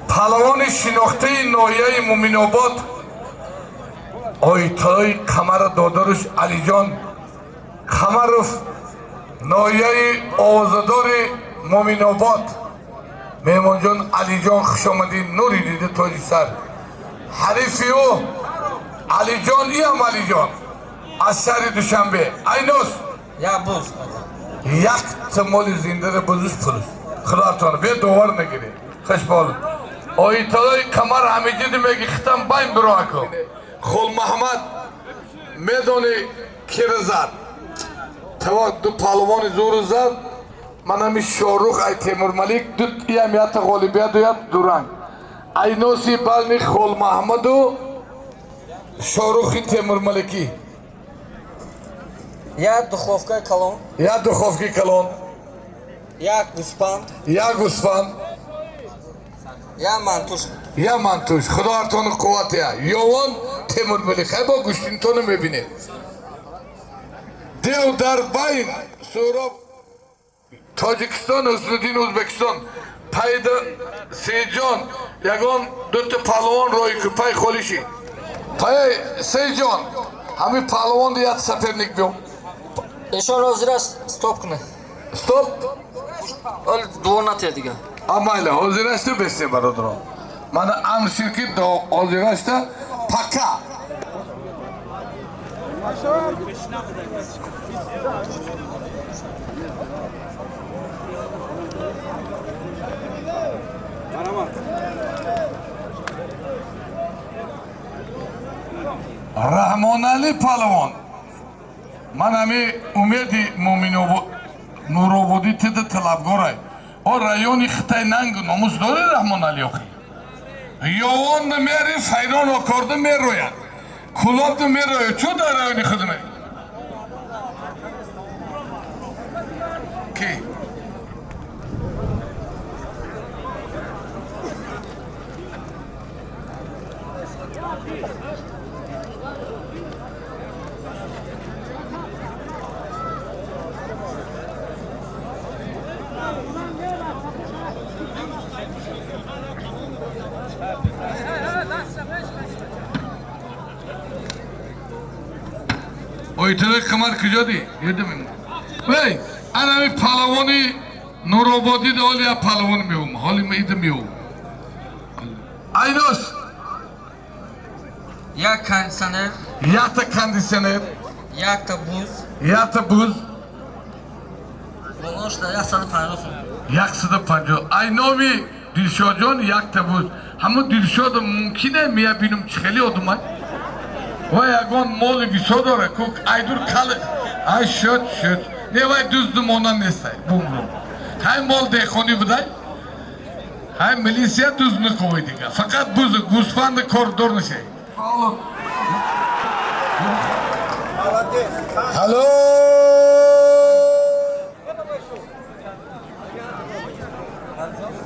پهلوان شناخته ناحیه مومن‌آباد آیتای قمر دادرش علی جان قمرов ناحیه آوازدار مومن‌آباد مهمان جان علی جان خوش آمدین نوری دیده تاج سر حریفی او علی جان ای هم علی جان از شهر دوشنبه ایناس یا بوز یک تمال زنده رو بزرش پروش خلاتانه به دوار نگیره خوش بالون آیتای قمر همیجی دیمه ختم بایم برو اکو خول محمد میدونی کی زد توا دو پهلوان زور زد من همی شاروخ ای تیمور ملیک دو یمیت غالبیت و یک دورنگ ای نوسی بلنی خول محمد و شاروخی تیمور ملیکی یا دуховка کلون یا دуховки کلون یا گوسپند یا گوسفند یا мантуш یا منتوش خدا ارتون قوت یا یوان تیمور ملیک ای با گوشتین تونو میبینه دیو در باین سوراب تاجیکستان حسنالدین ازبکستان پایدا سیجان یگان دوتا پهلوان روی کپای خولیشی پای سیجان همین پهلوان دیت سپرنیک بیام ешон ҳозир аст стоп кунад стоп ҳол дуор натия дига амайла ҳозирашта бесе бародарон мана амширки ҳозирашта пака раҳмонали палвон ман ҳами умеди нурободӣ теда талабгорай о райони хитай нангу номус дори раҳмонали охи ёвон мери файрон окорда мерояд кулобда мерояд чӯ дар райони худме ки oytara qimar kujodi yedim vay ana mi palavoni nurobodi da ol ya palavon miyum holi mi idim miyum aynos یا کندیسنر yata kondisyoner як та буз yata buz боношта 150 сум yaksıda panco aynovi dilşojon yakta buz hamu dilşoda mumkine miya binum çıkeli odumay vay agon moli bisodora kuk aydur kalı ay şöt ne vay düzdüm ondan nestay bumru hay mol dekhoni buday hay milisiya düzünü koydiga fakat buzu gusfandı koridorunu şey Hello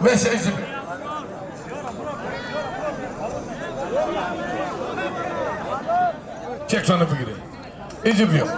mesajı çek sana bir gire. İyi bir yok.